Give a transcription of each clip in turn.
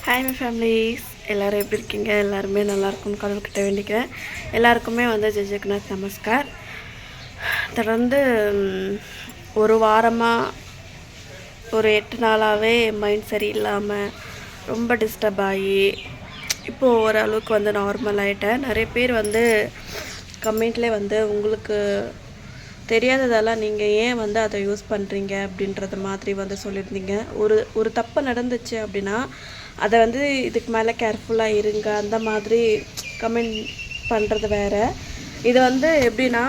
Hi my families, எல்லோரும் எப்படி இருக்கீங்க? எல்லாருமே நல்லாயிருக்கும்னு கடவுள்கிட்ட வேண்டிக்கிறேன். எல்லாருக்குமே ஜெய் ஜெகநாத் நமஸ்கார். தொடர்ந்து ஒரு வாரமாக ஒரு 8 நாளாகவே மைண்ட் சரியில்லாமல் ரொம்ப டிஸ்டர்ப் ஆகி இப்போது ஓரளவுக்கு நார்மல் ஆகிட்டேன். நிறைய பேர் கமெண்ட்லேயே உங்களுக்கு தெரியாததெல்லாம் நீங்கள் ஏன் அதை யூஸ் பண்ணுறீங்க அப்படின்றத மாதிரி சொல்லியிருந்தீங்க. ஒரு தப்பு நடந்துச்சு அப்படின்னா அதை இதுக்கு மேலே கேர்ஃபுல்லாக இருங்க அந்த மாதிரி கமெண்ட் பண்ணுறது வேறு. இது எப்படின்னா,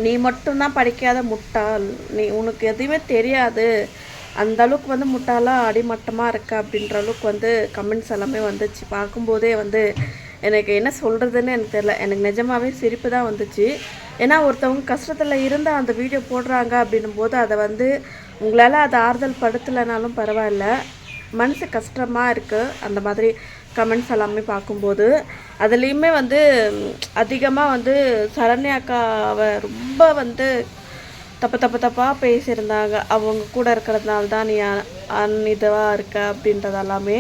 நீ மட்டும்தான் படிக்காத முட்டாள், உனக்கு எதுவுமே தெரியாது, அந்த அளவுக்கு முட்டாளாக அடிமட்டமாக இருக்க அப்படின்ற அளவுக்கு கமெண்ட்ஸ் எல்லாமே வந்துச்சு. பார்க்கும்போதே எனக்கு என்ன சொல்கிறதுன்னு எனக்கு தெரியல. எனக்கு நிஜமாகவே சிரிப்பு தான் வந்துச்சு. ஏன்னா ஒருத்தவங்க கஷ்டத்தில் இருந்தால் அந்த வீடியோ போடுறாங்க அப்படின்னும் போது அதை உங்களால் அதை ஆறுதல் படுத்தலைனாலும் பரவாயில்ல, மனசு கஷ்டமாக இருக்குது அந்த மாதிரி கமெண்ட்ஸ் எல்லாமே பார்க்கும்போது. அதுலேயுமே அதிகமாக சரண்யாக்காவை ரொம்ப தப்பாக பேசியிருந்தாங்க. அவங்க கூட இருக்கிறதுனால தான் நீ இதுவாக இருக்க அப்படின்றதெல்லாமே.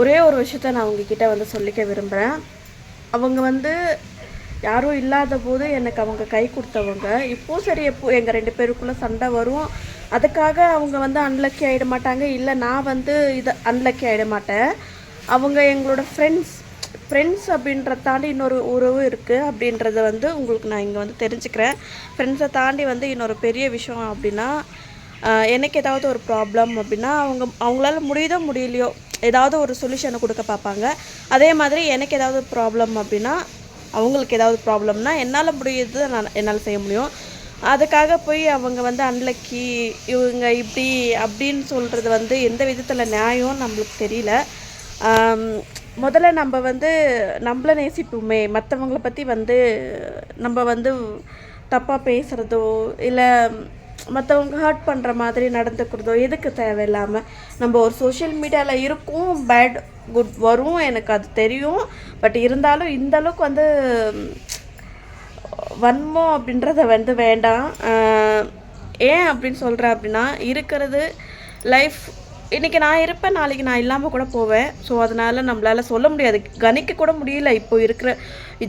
ஒரே ஒரு விஷயத்த நான் அவங்கக்கிட்ட சொல்லிக்க விரும்புகிறேன். அவங்க யாரும் இல்லாத போது எனக்கு அவங்க கை கொடுத்தவங்க. இப்போது சரி, எப்போ எங்கள் 2 பேருக்குள்ளே சண்டை வரும், அதுக்காக அவங்க அன்லக்கி ஆகிட மாட்டாங்க, இல்லை நான் இது அன்லக்கி ஆகிட மாட்டேன். அவங்க எங்களோட ஃப்ரெண்ட்ஸ் அப்படின்றத தாண்டி இன்னொரு உறவு இருக்குது அப்படின்றத உங்களுக்கு நான் இங்கே தெரிஞ்சுக்கிறேன். ஃப்ரெண்ட்ஸை தாண்டி இன்னொரு பெரிய விஷயம் அப்படின்னா, எனக்கு ஏதாவது ஒரு ப்ராப்ளம் அப்படின்னா அவங்களால முடியுதோ முடியலையோ ஏதாவது ஒரு சொல்யூஷனை கொடுக்க பார்ப்பாங்க. அதே மாதிரி எனக்கு ஏதாவது ப்ராப்ளம் அப்படின்னா அவங்களுக்கு ஏதாவது ப்ராப்ளம்னா என்னால் முடியுது, என்னால் செய்ய முடியும். அதுக்காக போய் அவங்க அன்லக்கி, இவங்க இப்படி அப்படின்னு சொல்கிறது எந்த விதத்தில் நியாயம் நம்மளுக்கு தெரியல. முதல்ல நம்ம நம்மளை நேசிப்போமே, மற்றவங்களை பற்றி நம்ம தப்பாக பேசுகிறதோ இல்லை மற்றவங்க ஹர்ட் பண்ணுற மாதிரி நடந்துக்கிறதோ எதுக்கு தேவையில்லாமல். நம்ம ஒரு சோஷியல் மீடியாவில் இருக்கும், பேட் குட் வரும், எனக்கு அது தெரியும். பட் இருந்தாலும் இந்த அளவுக்கு வன்மம் அப்படின்றத வேண்டாம். ஏன் அப்படின்னு சொல்கிறேன் அப்படின்னா, இருக்கிறது லைஃப். இன்றைக்கி நான் இருப்பேன், நாளைக்கு நான் இல்லாமல் கூட போவேன். ஸோ அதனால் நம்மளால் சொல்ல முடியாது, கணிக்க கூட முடியல. இப்போ இருக்கிற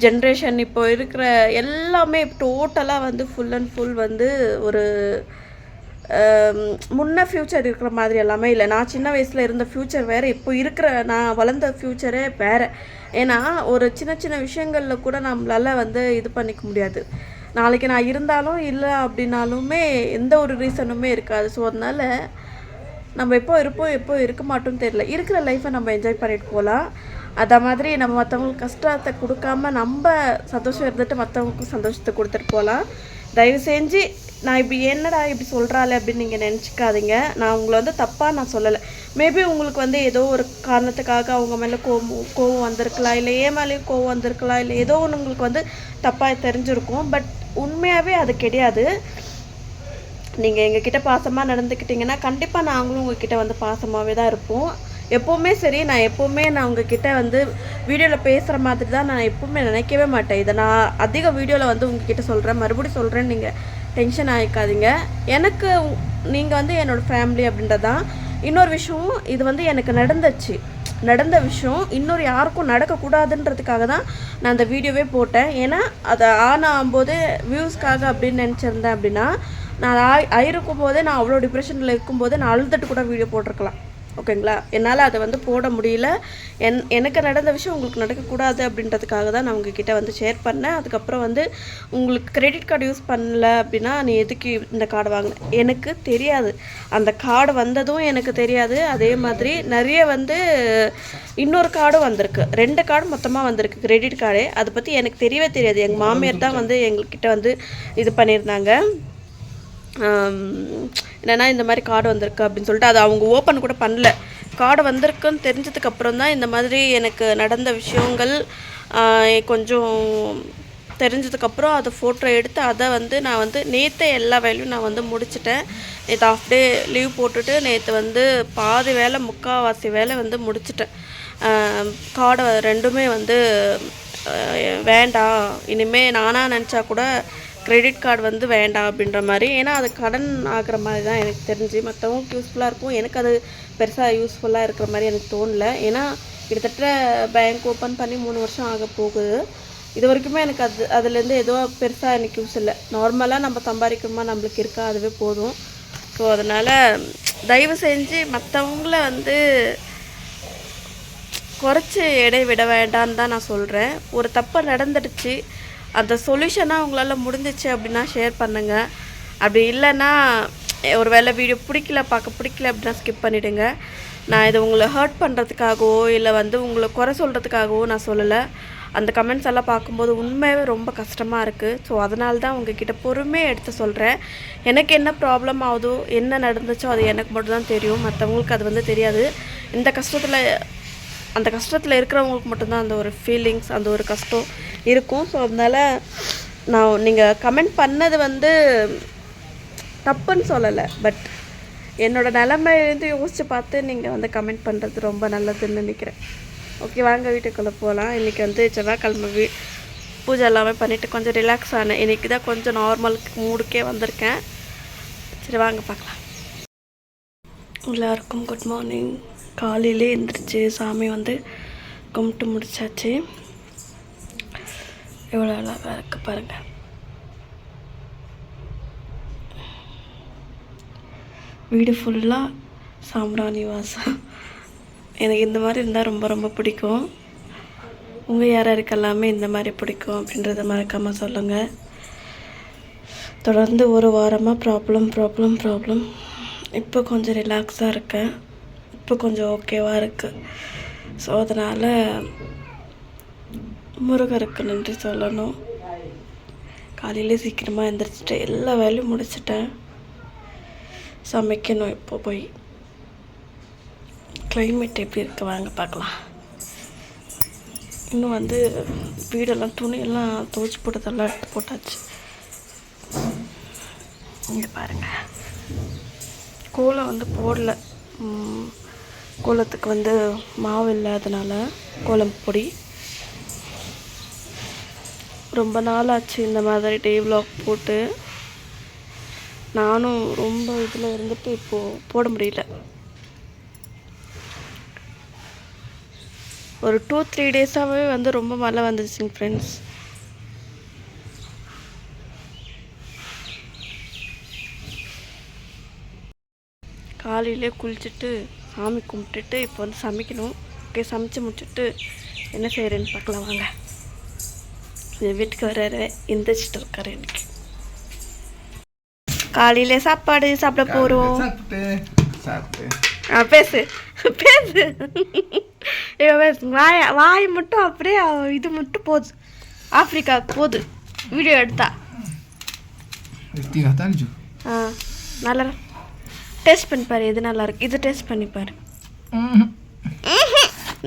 ஜென்ரேஷன், இப்போ இருக்கிற எல்லாமே டோட்டலாக ஃபுல் அண்ட் ஃபுல் ஒரு முன்ன ஃப்யூச்சர் இருக்கிற மாதிரி எல்லாமே இல்லை. நான் சின்ன வயசில் இருந்த ஃப்யூச்சர் வேறு, இப்போ இருக்கிற நான் வளர்ந்த ஃப்யூச்சரே வேறு. ஏன்னா ஒரு சின்ன சின்ன விஷயங்களில் கூட நம்மளால் இது பண்ணிக்க முடியாது. நாளைக்கு நான் இருந்தாலும் இல்லை அப்படின்னாலுமே எந்த ஒரு ரீசனுமே இருக்காது. ஸோ அதனால் நம்ம எப்போ இருப்போம் எப்போ இருக்க மாட்டோம்னு தெரியல. இருக்கிற லைஃப்பை நம்ம என்ஜாய் பண்ணிட்டு போகலாம். அதை மாதிரி நம்ம மற்றவங்களுக்கு கஷ்டத்தை கொடுக்காம நம்ம சந்தோஷம் இருந்துட்டு மற்றவங்களுக்கும் சந்தோஷத்தை கொடுத்துட்டு போகலாம். தயவு செஞ்சு நான் இப்படி என்னடா இப்படி சொல்கிறாள் அப்படின்னு நீங்கள் நினச்சிக்காதீங்க. நான் உங்களை தப்பாக நான் சொல்லலை. மேபி உங்களுக்கு ஏதோ ஒரு காரணத்துக்காக அவங்க மேலே கோவம் வந்திருக்கலாம், இல்லை ஏன் மேலேயும் கோவம் வந்திருக்கலாம், இல்லை ஏதோ ஒன்று உங்களுக்கு தப்பாக தெரிஞ்சிருக்கும். பட் உண்மையாகவே அது கிடையாது. நீங்கள் எங்ககிட்ட பாசமாக நடந்துக்கிட்டிங்கன்னா கண்டிப்பாக நாங்களும் உங்ககிட்ட பாசமாகவே தான் இருப்போம். எப்போவுமே சரி, நான் எப்போவுமே உங்ககிட்ட வீடியோவில் பேசுகிற மாதிரி தான் நான் எப்போவுமே நினைக்கவே மாட்டேன். இதை நான் அதிக வீடியோவில் உங்ககிட்ட சொல்கிறேன், மறுபடியும் சொல்கிறேன்னு நீங்கள் டென்ஷன் ஆகிக்காதீங்க. எனக்கு நீங்கள் என்னோடய ஃபேமிலி அப்படின்றது தான். இன்னொரு விஷயம், இது எனக்கு நடந்த விஷயம் இன்னொரு யாருக்கும் நடக்கக்கூடாதுன்றதுக்காக தான் நான் அந்த வீடியோவே போட்டேன். ஏன்னா அதை ஆன் ஆகும்போது வியூஸ்க்காக அப்படின்னு நினச்சிருந்தேன் அப்படின்னா, நான் ஆயிருக்கும் போதே நான் அவ்வளோ டிப்ரெஷனில் இருக்கும்போது நான் அழுதுட்டு கூட வீடியோ போட்டிருக்கலாம். ஓகேங்களா? என்னால் அதை போட முடியல. எனக்கு நடந்த விஷயம் உங்களுக்கு நடக்கக்கூடாது அப்படின்றதுக்காக தான் நான் உங்ககிட்ட ஷேர் பண்ணேன். அதுக்கப்புறம் உங்களுக்கு கிரெடிட் கார்டு யூஸ் பண்ணல அப்படின்னா நீ எதுக்கு இந்த கார்டு வாங்கினேன் எனக்கு தெரியாது. அந்த கார்டு வந்ததும் எனக்கு தெரியாது. அதே மாதிரி நிறைய இன்னொரு கார்டும் வந்திருக்கு, 2 கார்டு மொத்தமாக வந்திருக்கு கிரெடிட் கார்டு. அதை பற்றி எனக்கு தெரியவே தெரியாது. எங்கள் மாமியார் தான் எங்கள்கிட்ட இது பண்ணியிருந்தாங்க. என்னென்னா இந்த மாதிரி கார்டு வந்திருக்கு அப்படின்னு சொல்லிட்டு அதை அவங்க ஓப்பன் கூட பண்ணல. கார்டு வந்திருக்குன்னு தெரிஞ்சதுக்கப்புறம் தான் இந்த மாதிரி எனக்கு நடந்த விஷயங்கள் கொஞ்சம் தெரிஞ்சதுக்கப்புறம் அதை ஃபோட்டோ எடுத்து அதை நான் நேற்று எல்லா வேலையும் நான் முடிச்சிட்டேன். நேற்று ஆஃப் டே லீவ் போட்டுட்டு நேற்று பாதி வேலை முக்கால்வாசி வேலை முடிச்சிட்டேன். கார்டை ரெண்டுமே வேண்டாம், இனிமேல் நானாக நினச்சா கூட கிரெடிட் கார்டு வந்து வேண்டாம் அப்படின்ற மாதிரி. ஏன்னா அது கடன் ஆகிற மாதிரி தான் எனக்கு தெரிஞ்சு. மற்றவங்களுக்கு யூஸ்ஃபுல்லாக இருக்கும், எனக்கு அது பெருசாக யூஸ்ஃபுல்லாக இருக்கிற மாதிரி எனக்கு தோணல. ஏன்னா கிட்டத்தட்ட பேங்க் ஓப்பன் பண்ணி 3 வருஷம் ஆக போகுது. இது வரைக்குமே எனக்கு அதுலேருந்து எதுவும் பெருசாக எனக்கு யூஸ் இல்லை. நார்மலாக நம்ம சம்பாதிக்கிறோமா நம்மளுக்கு இருக்கா அதுவே போதும். ஸோ அதனால் தயவு செஞ்சு மற்றவங்கள வந்து குறைச்சி எடை விட வேண்டான்னு தான் நான் சொல்கிறேன். ஒரு தப்பு நடந்துடுச்சு, அந்த சொல்யூஷனாக உங்களால் முடிஞ்சிச்சு அப்படின்னா ஷேர் பண்ணுங்கள். அப்படி இல்லைன்னா ஒரு வேளை வீடியோ பார்க்க பிடிக்கல அப்படின்னா ஸ்கிப் பண்ணிவிடுங்க. நான் இதை உங்களை ஹர்ட் பண்ணுறதுக்காகவோ இல்லை வந்து உங்களை குறை சொல்கிறதுக்காகவோ நான் சொல்லலை. அந்த கமெண்ட்ஸ் எல்லாம் பார்க்கும்போது உண்மையாகவே ரொம்ப கஷ்டமாக இருக்குது. ஸோ அதனால தான் உங்ககிட்ட பொறுமையாக எடுத்து சொல்கிறேன். எனக்கு என்ன ப்ராப்ளம் ஆகுதோ என்ன நடந்துச்சோ அது எனக்கு மட்டும்தான் தெரியும், மற்றவங்களுக்கு அது வந்து தெரியாது. அந்த கஷ்டத்தில் இருக்கிறவங்களுக்கு மட்டும்தான் அந்த ஒரு ஃபீலிங்ஸ், அந்த ஒரு கஷ்டம் இருக்கும். ஸோ அதனால் நீங்கள் கமெண்ட் பண்ணது வந்து தப்புன்னு சொல்லலை, பட் என்னோடய நிலைமையிலேருந்து யோசித்து பார்த்து நீங்கள் வந்து கமெண்ட் பண்ணுறது ரொம்ப நல்லதுன்னு நினைக்கிறேன். ஓகே, வாங்க வீட்டுக்குள்ளே போகலாம். இன்றைக்கி வந்து செவ்வாய்க்கிழமை பூஜை எல்லாமே பண்ணிவிட்டு கொஞ்சம் ரிலாக்ஸ் ஆனேன். இன்றைக்கி தான் கொஞ்சம் நார்மல் மூடுக்கே வந்திருக்கேன். சரி வாங்க பார்க்கலாம். எல்லாருக்கும் குட் மார்னிங். காலையிலே எழுந்திரிச்சு சாமி வந்து கும்பிட்டு முடிச்சாச்சு. எவ்வளோ அழகாக இருக்குது பாருங்கள். வீடு ஃபுல்லாக சாம்பிராணி வாசம். எனக்கு இந்த மாதிரி இருந்தால் ரொம்ப ரொம்ப பிடிக்கும். உங்கள் யாருக்கு எல்லாமே இந்த மாதிரி பிடிக்கும் அப்படின்றத மறக்காமல் சொல்லுங்கள். தொடர்ந்து ஒரு வாரமாக ப்ராப்ளம். இப்போ கொஞ்சம் ரிலாக்ஸாக இருக்கேன், இப்போ கொஞ்சம் ஓகேவாக இருக்குது. ஸோ அதனால் முருகருக்கு நன்றி சொல்லணும். காலையிலே சீக்கிரமாக எழுந்திரிச்சிட்டு எல்லா வேலையும் முடிச்சிட்டேன். சமைக்கணும் இப்போ போய். கிளைமேட் எப்படி இருக்குது வாங்க பார்க்கலாம். இன்னும் வந்து வீடெல்லாம் துணியெல்லாம் துவைச்சி போட்டதெல்லாம் எடுத்து போட்டாச்சு. இங்கே பாருங்கள், கோலம் வந்து போடல. கோலத்துக்கு வந்து மாவு இல்லாதனால கோலம் பொடி. ரொம்ப நாள் ஆச்சு இந்த மாதிரி டே விலாக் போட்டு. நானும் ரொம்ப இதில் இருந்துட்டு இப்போது போட முடியல. ஒரு 2-3 டேஸாகவே வந்து ரொம்ப மழை வந்துருச்சுங்க ஃப்ரெண்ட்ஸ். காலையிலே குளிச்சுட்டு சாமி கும்பிட்டுட்டு இப்போ வந்து சமைக்கணும். ஓகே, சமைச்சு முடிச்சுட்டு என்ன செய்கிறேன்னு பார்க்கலாம் வாங்க. என் வீட்டுக்கு வர்றாரு, எந்திரிச்சிட்டு இருக்காரு. எனக்கு காலையிலே சாப்பாடு சாப்பிட போகிறோம். பேசு வாய் மட்டும் அப்படியே இது மட்டும் போகுது, ஆப்பிரிக்காவுக்கு போகுது வீடியோ எடுத்தா. நல்லா டேஸ்ட் பண்ணிப்பாரு, எது நல்லா இருக்கு இது டேஸ்ட் பண்ணிப்பாரு.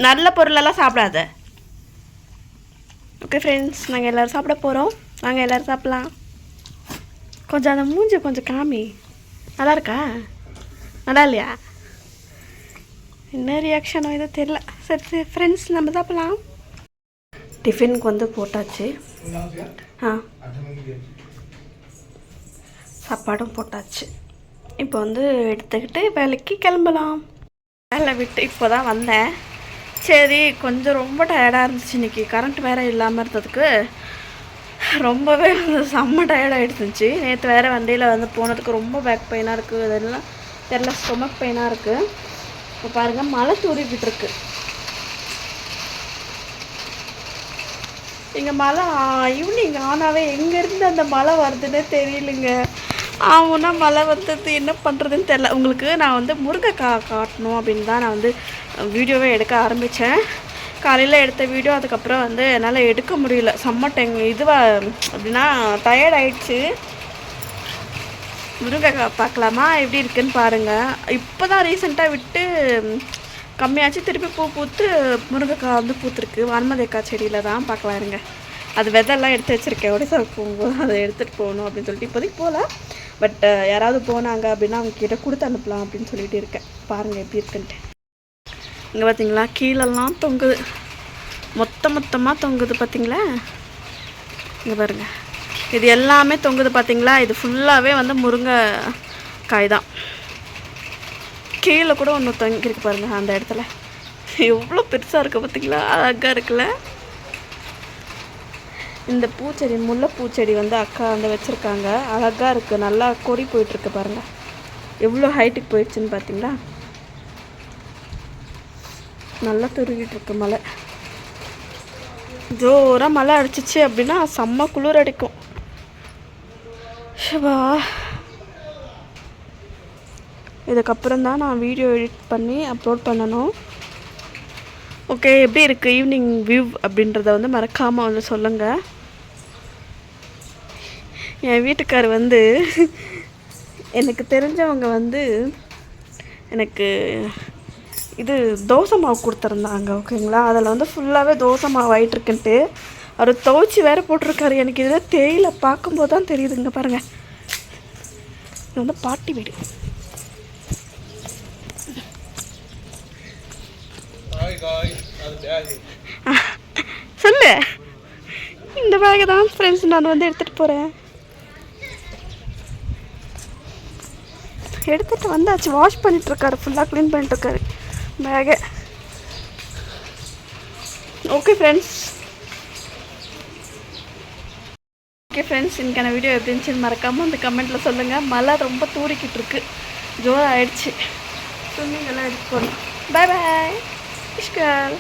நல்ல பொருளெல்லாம் சாப்பிடாத. ஓகே ஃப்ரெண்ட்ஸ், நாங்கள் எல்லோரும் சாப்பிட போகிறோம். நாங்கள் எல்லோரும் சாப்பிட்லாம். கொஞ்சம் அந்த மூஞ்சி கொஞ்சம் காமி. நல்லா இருக்கா? நல்லா இல்லையா? என்ன ரியாக்ஷனோ ஏதோ தெரில. சரி ஃப்ரெண்ட்ஸ், நம்ம சாப்பிட்லாம். டிஃபனுக்கு வந்து போட்டாச்சு. சாப்பாடும் போட்டாச்சு. இப்போ வந்து எடுத்துக்கிட்டு வேலைக்கு கிளம்பலாம். வேலை விட்டு இப்போ தான் வந்தேன். சரி, கொஞ்சம் ரொம்ப டயர்டாக இருந்துச்சு இன்றைக்கி. கரண்ட் வேறு இல்லாமல் இருந்ததுக்கு ரொம்பவே செம்ம டயர்டாகிடுச்சு. நேற்று வேறு வண்டியில் வந்து போனதுக்கு ரொம்ப பேக் பெயினாக இருக்குது, அதெல்லாம் தெரில, ஸ்டொமக் பெயினாக இருக்குது. இப்போ பாருங்கள், மழை தூரிக்கிட்டு இருக்கு. இங்கே மழை ஈவினிங் ஆனாவே எங்கேருந்து அந்த மழை வருதுன்னே தெரியலைங்க. ஆகுனா மழை வந்தது என்ன பண்ணுறதுன்னு தெரில. உங்களுக்கு நான் வந்து முருங்கைக்காய் காட்டணும் அப்படின்னு தான் நான் வந்து வீடியோவே எடுக்க ஆரம்பித்தேன். காலையில் எடுத்த வீடியோ அதுக்கப்புறம் வந்து என்னால் எடுக்க முடியல. செம்ம அப்படின்னா டயர்ட் ஆகிடுச்சு. முருங்கைக்காய் பார்க்கலாமா எப்படி இருக்குன்னு பாருங்கள். இப்போ தான் ரீசெண்டாக விட்டு கம்மியாச்சு, திருப்பி பூ பூத்து முருங்கைக்காய் வந்து பூத்துருக்கு. வான்மதிக்காய் செடியில் தான் பார்க்கலாம் இருங்க. அது விதெல்லாம் எடுத்து வச்சுருக்கேன், ஒடிசா போகும்போது அதை எடுத்துகிட்டு போகணும் அப்படின்னு சொல்லிட்டு இப்போதைக்கு போகல. பட் யாராவது போனாங்க அப்படின்னா அவங்கக்கிட்ட கொடுத்து அனுப்பலாம் அப்படின்னு சொல்லிட்டு இருக்கேன். பாருங்கள் எப்படி இருக்குன்ட்டு. இங்கே பார்த்தீங்களா, கீழெல்லாம் தொங்குது, மொத்தமாக தொங்குது பார்த்தீங்களா. இங்கே பாருங்கள், இது எல்லாமே தொங்குது பார்த்தீங்களா? இது ஃபுல்லாகவே வந்து முருங்கை காய் தான். கீழே கூட ஒன்று தொங்கிருக்கு பாருங்கள் அந்த இடத்துல. எவ்வளோ பெருசாக இருக்குது பார்த்தீங்களா? அழகாக இருக்குல்ல? இந்த பூச்செடி முல்லைப்பூச்செடி வந்து அக்கா வந்து வச்சுருக்காங்க. அழகாக இருக்குது, நல்லா கொடி போயிட்டுருக்கு பாருங்கள். எவ்வளோ ஹைட்டுக்கு போயிடுச்சுன்னு பார்த்தீங்களா? நல்லா துருவிட்டு இருக்கு மழை. ஜோராக மழை அடிச்சிச்சு அப்படின்னா செம்ம குளிர் அடிக்கும். ஷபா, இதுக்கப்புறம் தான் நான் வீடியோ எடிட் பண்ணி அப்லோட் பண்ணணும். ஓகே, எப்படி இருக்குது ஈவினிங் வியூ அப்படின்றத வந்து மறக்காமல் வந்து சொல்லுங்கள். என் வீட்டுக்கார் வந்து எனக்கு தெரிஞ்சவங்க வந்து எனக்கு இது தோசை மாவு கொடுத்துருந்தாங்க. ஓகேங்களா? அதில் வந்து ஃபுல்லாகவே தோசை மாவு ஆகிட்டுருக்குன்ட்டு அவர் துவைச்சி வேறு போட்டிருக்காரு. எனக்கு இதில் தேயிலை பார்க்கும்போது தான் தெரியுதுங்க பாருங்கள். இது வந்து பாட்டி வீடு. சொல்லு. இந்த பேக்கை தான் ஃப்ரெண்ட்ஸ் நான் வந்து எடுத்துகிட்டு போகிறேன். எடுத்துகிட்டு வந்தாச்சு. வாஷ் பண்ணிட்டுருக்காரு, ஃபுல்லாக க்ளீன் பண்ணிட்டுருக்காரு பேகை. ஓகே ஃப்ரெண்ட்ஸ், இன்றைக்கான வீடியோ எப்படி இருந்துச்சுன்னு மறக்காமல் அந்த கமெண்ட்டில் சொல்லுங்கள். மழை ரொம்ப தூரிக்கிட்டு இருக்கு, ஜோராக ஆயிடுச்சு. துணிங்கெல்லாம் எடுத்து போகணும். பாய் பாய் இஷ்கல்.